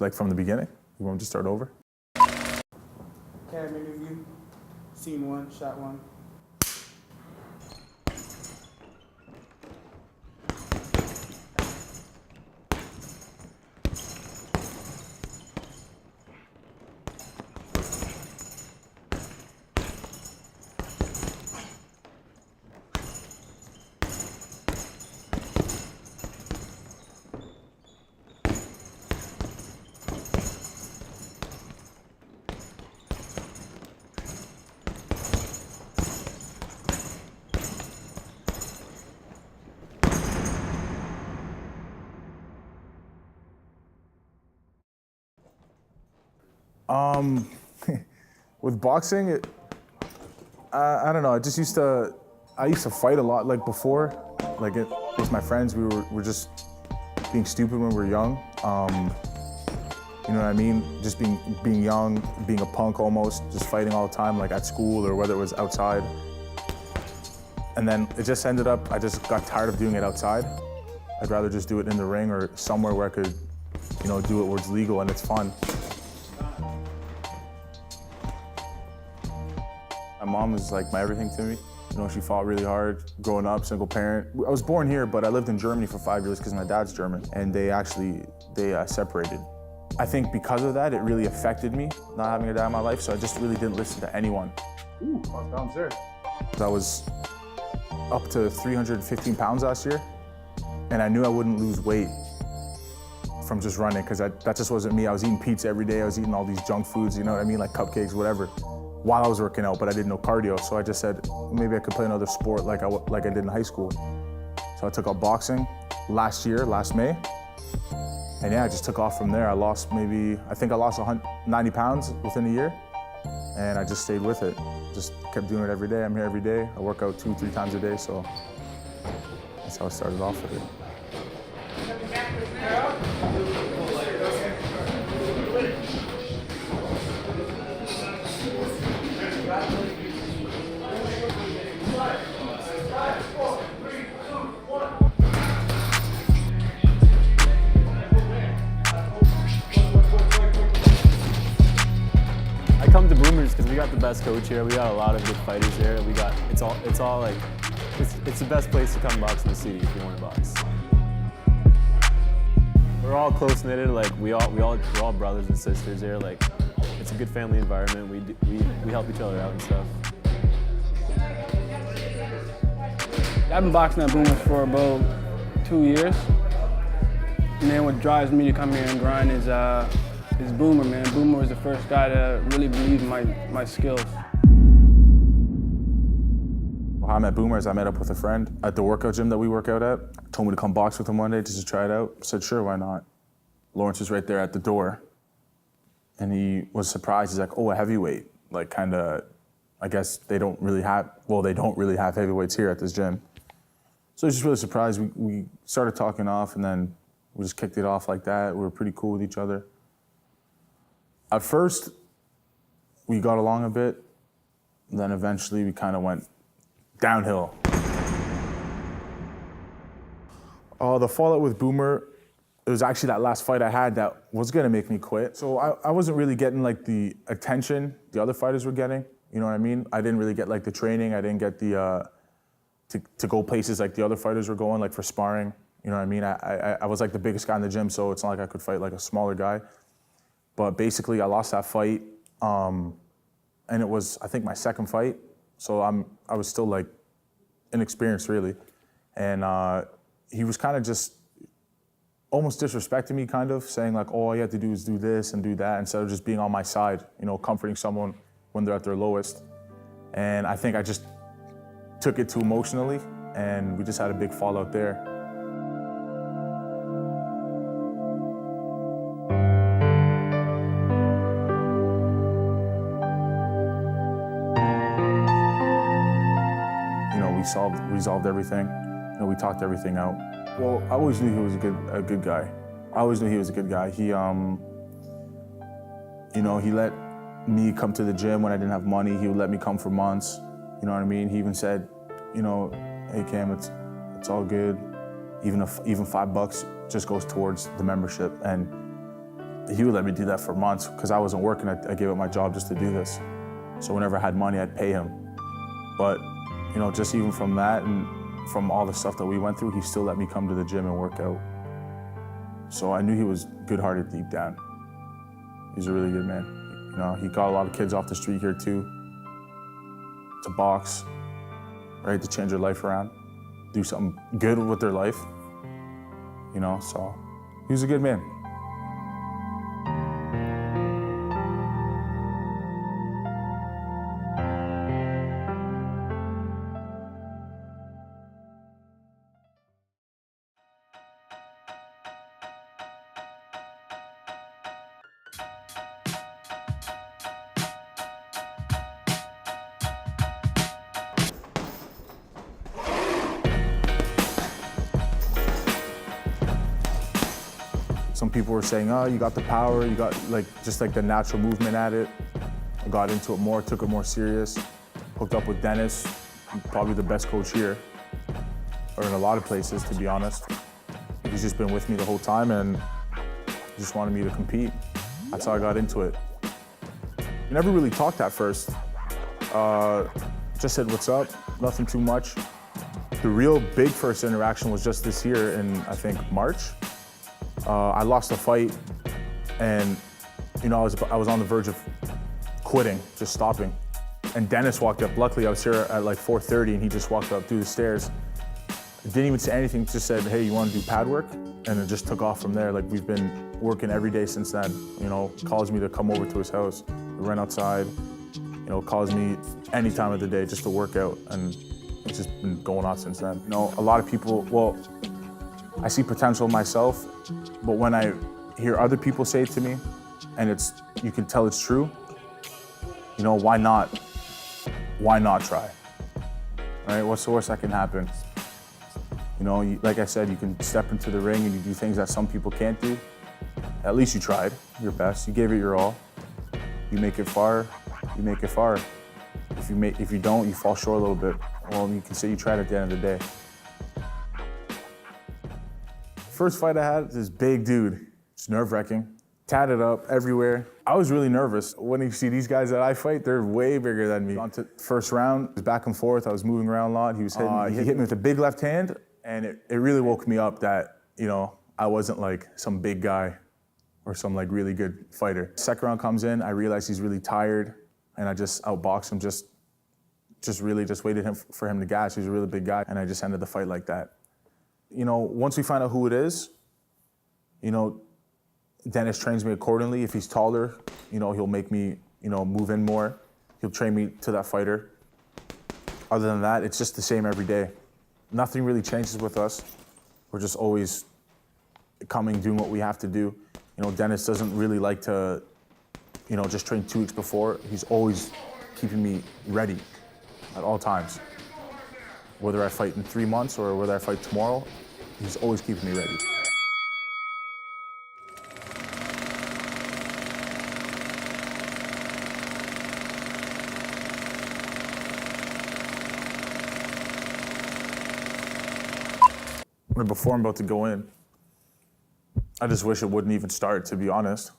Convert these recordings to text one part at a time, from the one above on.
Like from the beginning? You want me to start over? Camera interview, scene one, shot one. With boxing, I don't know. I used to fight a lot, like before, like with my friends. We were just being stupid when we were young. You know what I mean? Just being young, being a punk almost, just fighting all the time, like at school or whether it was outside. And then it just ended up, I just got tired of doing it outside. I'd rather just do it in the ring or somewhere where I could, you know, do it where it's legal and it's fun. My mom was like my everything to me. You know, she fought really hard growing up, single parent. I was born here, but I lived in Germany for 5 years because my dad's German, and they separated. I think because of that, it really affected me, not having a dad in my life, so I just really didn't listen to anyone. Ooh, downstairs. I was up to 315 pounds last year, and I knew I wouldn't lose weight from just running, because that just wasn't me. I was eating pizza every day, I was eating all these junk foods, you know what I mean, like cupcakes, whatever, while I was working out, but I did no cardio, so I just said, maybe I could play another sport like I did in high school. So I took up boxing last May, and yeah, I just took off from there. I think I lost 90 pounds within a year, and I just stayed with it. Just kept doing it every day. I'm here every day. I work out 2-3 times a day, so that's how I started off with it. I come to Boomers because we got the best coach here. We got a lot of good fighters here. It's the best place to come box in the city if you want to box. We're all close knitted. Like we're all brothers and sisters here. Like it's a good family environment. We help each other out and stuff. I've been boxing at Boomers for about 2 years. And then what drives me to come here and grind is Boomer, man. Boomer was the first guy to really believe in my skills. How I met Boomer is I met up with a friend at the workout gym that we work out at. Told me to come box with him one day just to try it out. I said, sure, why not? Lawrence was right there at the door, and he was surprised. He's like, oh, a heavyweight. Like, kind of, I guess they don't really have heavyweights here at this gym. So he was just really surprised. We started talking off, and then we just kicked it off like that. We were pretty cool with each other. At first, we got along a bit, then eventually we kind of went downhill. The fallout with Boomer, it was actually that last fight I had that was gonna make me quit. So I wasn't really getting like the attention the other fighters were getting, you know what I mean? I didn't really get like the training, I didn't get the, to go places like the other fighters were going, like for sparring, you know what I mean? I was like the biggest guy in the gym, so it's not like I could fight like a smaller guy. But basically, I lost that fight, and it was, I think, my second fight. So I was still like inexperienced, really, and he was kind of just almost disrespecting me, kind of saying like, "Oh, all you have to do is do this and do that," instead of just being on my side, you know, comforting someone when they're at their lowest. And I think I just took it too emotionally, and we just had a big fallout there. Resolved everything. You know, we talked everything out. Well, I always knew he was a good guy. I always knew he was a good guy. He, you know, he let me come to the gym when I didn't have money. He would let me come for months. You know what I mean? He even said, you know, hey Cam, it's all good. Even $5 just goes towards the membership. And he would let me do that for months because I wasn't working. I gave up my job just to do this. So whenever I had money, I'd pay him. But, you know, just even from that and from all the stuff that we went through, he still let me come to the gym and work out. So I knew he was good-hearted deep down. He's a really good man. You know, he got a lot of kids off the street here too, to box, right, to change their life around, do something good with their life, you know, so he was a good man. Some people were saying, oh, you got the power, you got just the natural movement at it. I got into it more, took it more serious. Hooked up with Dennis, probably the best coach here, or in a lot of places, to be honest. He's just been with me the whole time and he just wanted me to compete. That's how I got into it. We never really talked at first. Just said, what's up? Nothing too much. The real big first interaction was just this year in, I think, March. I lost a fight, and you know I was on the verge of quitting, just stopping. And Dennis walked up. Luckily, I was here at like 4:30, and he just walked up through the stairs. Didn't even say anything. Just said, "Hey, you want to do pad work?" And it just took off from there. Like we've been working every day since then. You know, calls me to come over to his house. We run outside. You know, calls me any time of the day just to work out, and it's just been going on since then. You know, a lot of people. Well, I see potential in myself. But when I hear other people say it to me, and you can tell it's true, you know, why not? Why not try? Right? What's the worst that can happen? You know, like I said, you can step into the ring and you do things that some people can't do. At least you tried your best. You gave it your all. You make it far. You make it far. If you don't, you fall short a little bit. Well, you can say you tried at the end of the day. First fight I had, this big dude. It's nerve-wracking. Tatted up everywhere. I was really nervous. When you see these guys that I fight, they're way bigger than me. On to first round, it was back and forth. I was moving around a lot. He was hitting me. He hit me with a big left hand, and it really woke me up that, you know, I wasn't like some big guy or some like really good fighter. Second round comes in, I realize he's really tired, and I just outboxed him, just really waited for him to gas. He's a really big guy, and I just ended the fight like that. You know, once we find out who it is, you know, Dennis trains me accordingly. If he's taller, you know, he'll make me, you know, move in more. He'll train me to that fighter. Other than that, it's just the same every day. Nothing really changes with us. We're just always coming, doing what we have to do. You know, Dennis doesn't really like to, you know, just train 2 weeks before. He's always keeping me ready at all times. Whether I fight in 3 months or whether I fight tomorrow, he's always keeping me ready. Before I'm about to go in, I just wish it wouldn't even start, to be honest.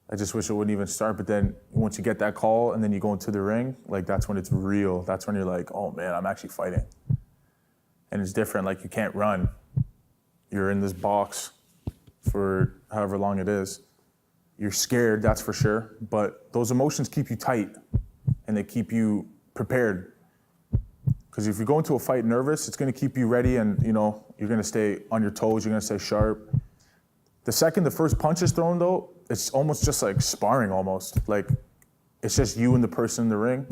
I just wish it wouldn't even start, but then once you get that call and then you go into the ring, like that's when it's real. That's when you're like, oh man, I'm actually fighting. And it's different, like you can't run. You're in this box for however long it is. You're scared, that's for sure, but those emotions keep you tight and they keep you prepared. Because if you go into a fight nervous, it's gonna keep you ready and you know, you're gonna stay on your toes, you're gonna stay sharp. The second the first punch is thrown though, it's almost just like sparring almost. Like, it's just you and the person in the ring.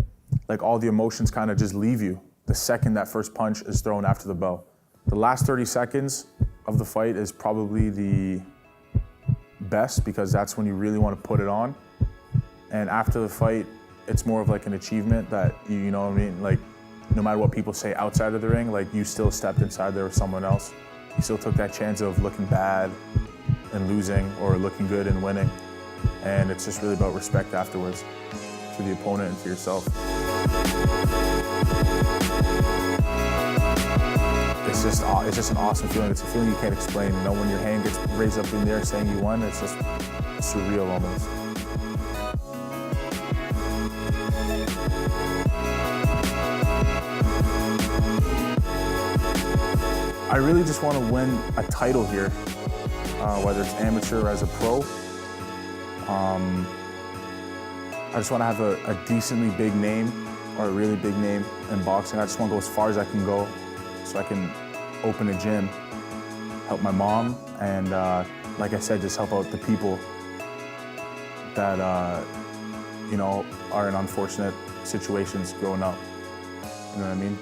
Like all the emotions kind of just leave you the second that first punch is thrown after the bell. The last 30 seconds of the fight is probably the best because that's when you really want to put it on. And after the fight, it's more of like an achievement that, you know what I mean? Like, no matter what people say outside of the ring, like you still stepped inside there with someone else. You still took that chance of looking bad and losing or looking good and winning. And it's just really about respect afterwards to the opponent and to yourself. It's just an awesome feeling. It's a feeling you can't explain. You know, when your hand gets raised up in the air saying you won, it's just surreal almost. I really just want to win a title here, whether it's amateur or as a pro. I just want to have a decently big name or a really big name in boxing. I just want to go as far as I can go so I can open a gym, help my mom, and like I said, just help out the people that, you know, are in unfortunate situations growing up. You know what I mean?